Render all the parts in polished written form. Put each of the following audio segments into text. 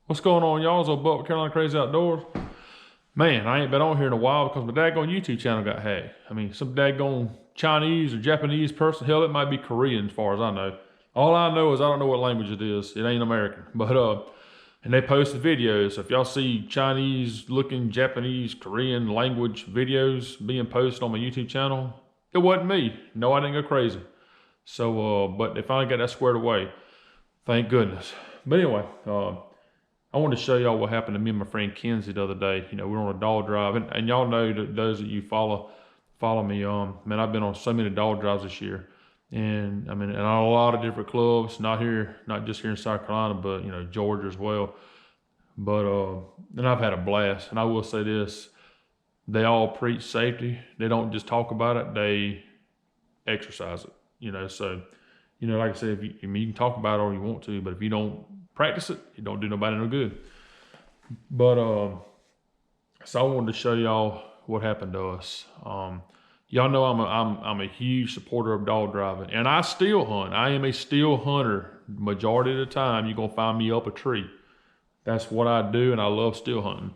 What's going on, y'all? It's old Buck with Carolina Crazy Outdoors. Man, I ain't been on here in a while because my daggone YouTube channel got hacked. I mean, some daggone Chinese or Japanese person, hell, it might be Korean as far as I know. All I know is I don't know what language it is. It ain't American. But, and they posted videos. So if y'all see Chinese looking Japanese, Korean language videos being posted on my YouTube channel, it wasn't me. No, I didn't go crazy. So, but they finally got that squared away. Thank goodness. But anyway, I wanted to show y'all what happened to me and my friend Kenzie the other day. You know, we were on a dog drive, and y'all know that those of you follow me. Man, I've been on so many dog drives this year, and I mean, and a lot of different clubs, not just here in South Carolina, but you know, Georgia as well. But and I've had a blast. And I will say this: they all preach safety. They don't just talk about it; they exercise it. You know, so you know, like I said, you can talk about it all you want to, but if you don't practice it, it don't do nobody no good. But so I wanted to show y'all what happened to us. Y'all know I'm a huge supporter of dog driving, and I still hunt. I am a still hunter. Majority of the time, you're gonna find me up a tree. That's what I do, and I love still hunting.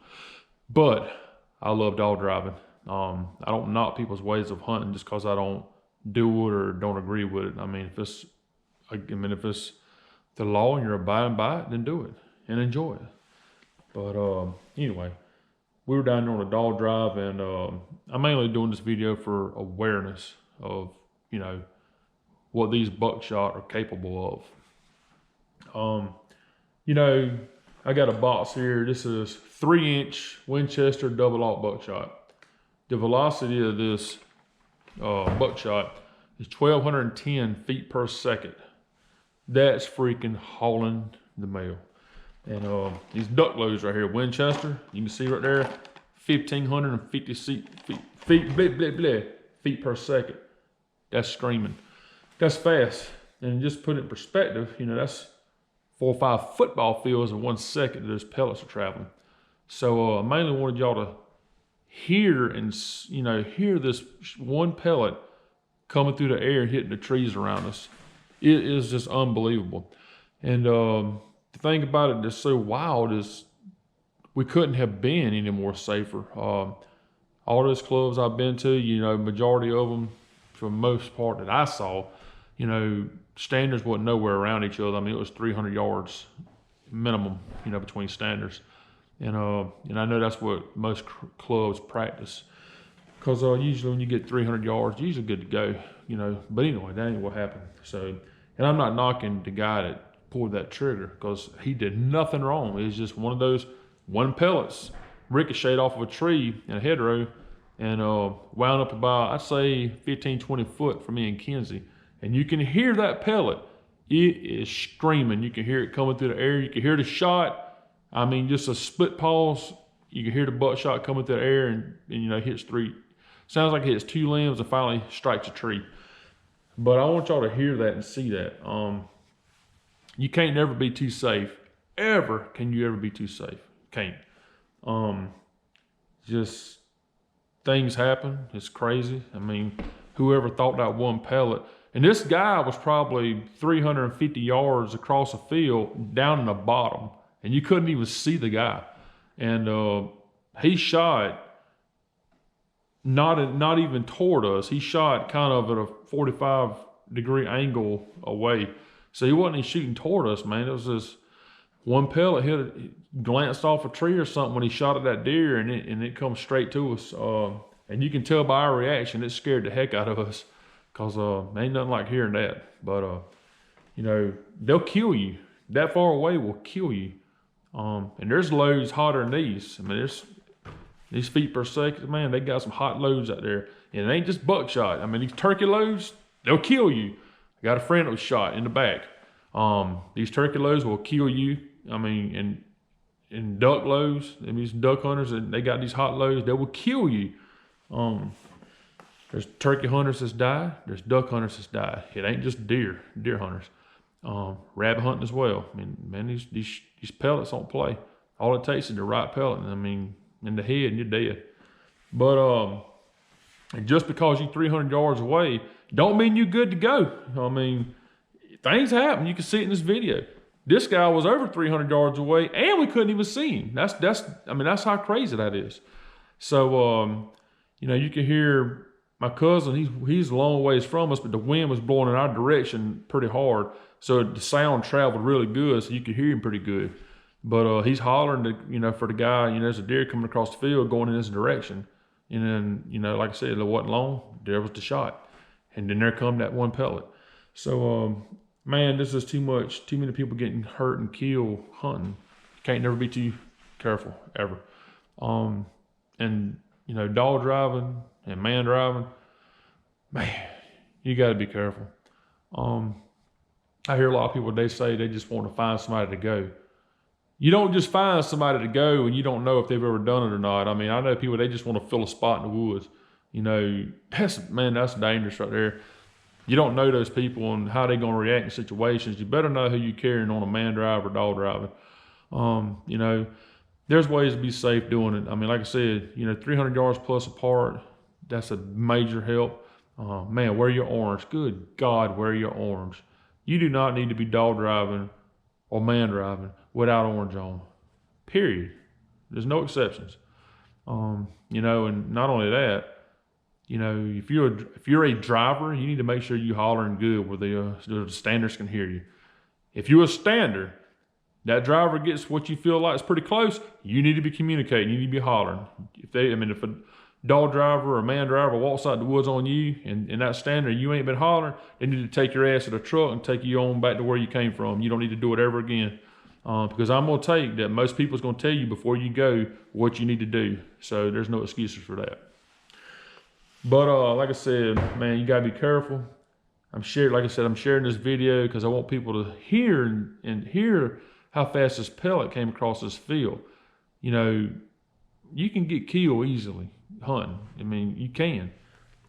But I love dog driving. I don't knock people's ways of hunting just because I don't do it or don't agree with it. I mean, if it's the law and you're abiding by it, then do it and enjoy it. But anyway, we were down there on a dog drive, and I'm mainly doing this video for awareness of, you know, what these buckshot are capable of. You know, I got a box here. This is 3-inch Winchester double-aught buckshot. The velocity of this buckshot is 1,210 feet per second. That's freaking hauling the mail. And these duck loads right here, Winchester, you can see right there, 1,550 feet per second. That's screaming. That's fast. And just put it in perspective, you know, that's 4 or 5 football fields in 1 second that those pellets are traveling. So I mainly wanted y'all to hear and, you know, hear this one pellet coming through the air, hitting the trees around us. It is just unbelievable. And the thing about it that's so wild is we couldn't have been any more safer. All those clubs I've been to, you know, majority of them, for the most part that I saw, you know, standards wasn't nowhere around each other. I mean, it was 300 yards minimum, you know, between standards. And I know that's what most clubs practice. Because usually when you get 300 yards, you're usually good to go, you know. But anyway, that ain't what happened. So, and I'm not knocking the guy that pulled that trigger because he did nothing wrong. It was just one of those pellets ricocheted off of a tree in a hedgerow and wound up about, I'd say 15, 20 foot from me and Kenzie. And you can hear that pellet. It is screaming. You can hear it coming through the air. You can hear the shot. I mean, just a split pause. You can hear the buckshot coming through the air and you know, hits 3. Sounds like it hits 2 limbs and finally strikes a tree. But I want y'all to hear that and see that. You can't never be too safe. Ever can you ever be too safe? Can't. Just things happen. It's crazy. I mean, whoever thought that one pellet. And this guy was probably 350 yards across the field down in the bottom. And you couldn't even see the guy. And he shot not even toward us. He shot kind of at a 45-degree angle away. So he wasn't even shooting toward us, man. It was just one pellet glanced off a tree or something when he shot at that deer, and it comes straight to us. And you can tell by our reaction, it scared the heck out of us, because ain't nothing like hearing that. But you know, they'll kill you. That far away will kill you. And there's loads hotter than these. I mean, there's these feet per second, man, they got some hot loads out there. And it ain't just buckshot. I mean, these turkey loads, they'll kill you. I got a friend that was shot in the back. These turkey loads will kill you. I mean, and duck loads, and these duck hunters, and they got these hot loads, they will kill you. There's turkey hunters that's died. There's duck hunters that's died. It ain't just deer hunters. Rabbit hunting as well. I mean, man, these pellets don't play. All it takes is the right pellet. I mean, in the head and you're dead. But just because you're 300 yards away don't mean you're good to go. I mean, things happen. You can see it in this video. This guy was over 300 yards away, and we couldn't even see him. That's how crazy that is. So, you know, you can hear my cousin. He's a long ways from us, but the wind was blowing in our direction pretty hard, so the sound traveled really good, so you could hear him pretty good. But he's hollering to, you know, for the guy. You know, there's a deer coming across the field going in this direction, and then, you know, like I said, it wasn't long. There was the shot, and then there come that one pellet. So, man, this is too much. Too many people getting hurt and killed hunting. Can't never be too careful ever. And you know, dog driving and man driving, man, you got to be careful. I hear a lot of people, they say they just want to find somebody to go. You don't just find somebody to go and you don't know if they've ever done it or not. I mean, I know people, they just want to fill a spot in the woods. You know, that's dangerous right there. You don't know those people and how they're going to react in situations. You better know who you're carrying on a man drive or dog driving. You know, there's ways to be safe doing it. I mean, like I said, you know, 300 yards plus apart, that's a major help. Man, wear your orange. Good God, wear your orange. You do not need to be dog driving or man driving without orange on. Period. There's no exceptions. You know, and not only that, you know, if you're a driver, you need to make sure you hollering good where the standers can hear you. If you're a stander, that driver gets what you feel like is pretty close, you need to be communicating. You need to be hollering. If a dog driver or a man driver walks out the woods on you and that stander, you ain't been hollering, they need to take your ass to the truck and take you on back to where you came from. You don't need to do it ever again. Because I'm going to take that most people's going to tell you before you go what you need to do. So there's no excuses for that. But like I said, man, you got to be careful. I'm sharing this video because I want people to hear and hear how fast this pellet came across this field. You know, you can get killed easily hunting. I mean, you can.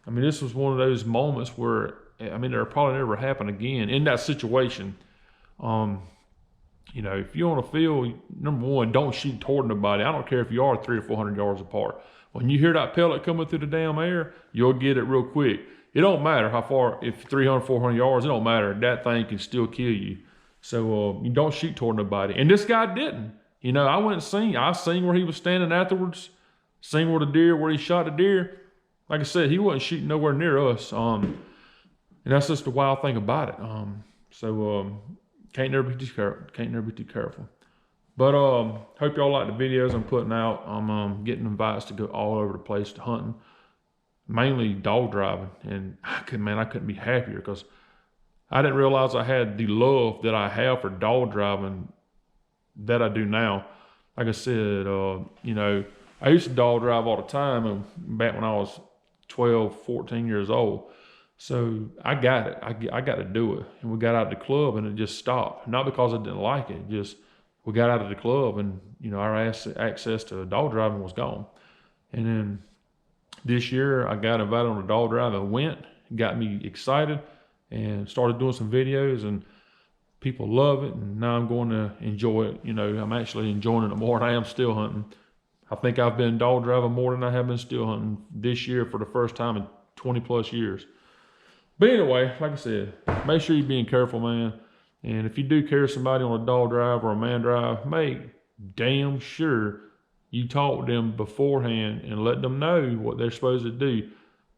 I mean, this was one of those moments where, I mean, it'll probably never happen again in that situation. You know, if you're on a field, number one, don't shoot toward nobody. I don't care if you are 300 or 400 yards apart. When you hear that pellet coming through the damn air, you'll get it real quick. It don't matter how far, if 300, 400 yards, it don't matter. That thing can still kill you. So you don't shoot toward nobody. And this guy didn't. You know, I seen where he was standing afterwards, seen where he shot the deer. Like I said, he wasn't shooting nowhere near us. And that's just the wild thing about it. Can't never be too careful. But hope y'all like the videos I'm putting out. I'm getting invites to go all over the place to hunting, mainly dog driving. And I couldn't be happier because I didn't realize I had the love that I have for dog driving that I do now. Like I said, you know, I used to dog drive all the time back when I was 12, 14 years old. So I got it. I got to do it. And we got out of the club and it just stopped. Not because I didn't like it. Just we got out of the club and, you know, our access to dog driving was gone. And then this year I got invited on a dog drive and went. It got me excited and started doing some videos and people love it. And now I'm going to enjoy it. You know, I'm actually enjoying it more than I am still hunting. I think I've been dog driving more than I have been still hunting this year for the first time in 20 plus years. But anyway, like I said, make sure you're being careful, man. And if you do carry somebody on a dog drive or a man drive, make damn sure you talk to them beforehand and let them know what they're supposed to do.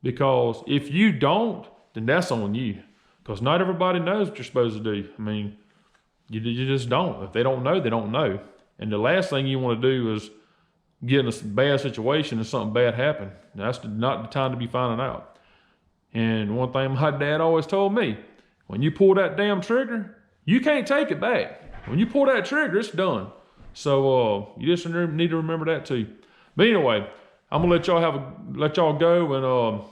Because if you don't, then that's on you. Because not everybody knows what you're supposed to do. I mean, you just don't. If they don't know, they don't know. And the last thing you want to do is get in a bad situation and something bad happen. That's not the time to be finding out. And one thing my dad always told me, when you pull that damn trigger, you can't take it back. When you pull that trigger, it's done. So you just need to remember that too. But anyway, I'm gonna let y'all go, and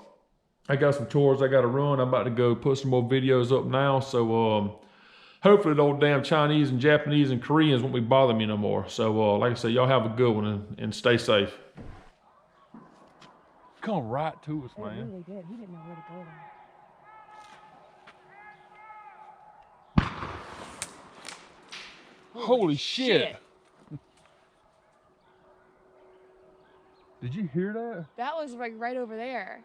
I got some chores I gotta run. I'm about to go put some more videos up now. So hopefully the old damn Chinese and Japanese and Koreans won't be bothering me no more. So like I said, y'all have a good one and stay safe. Come right to us, man. Really good. He didn't know where to go. Holy shit. Did you hear that? That was like right over there.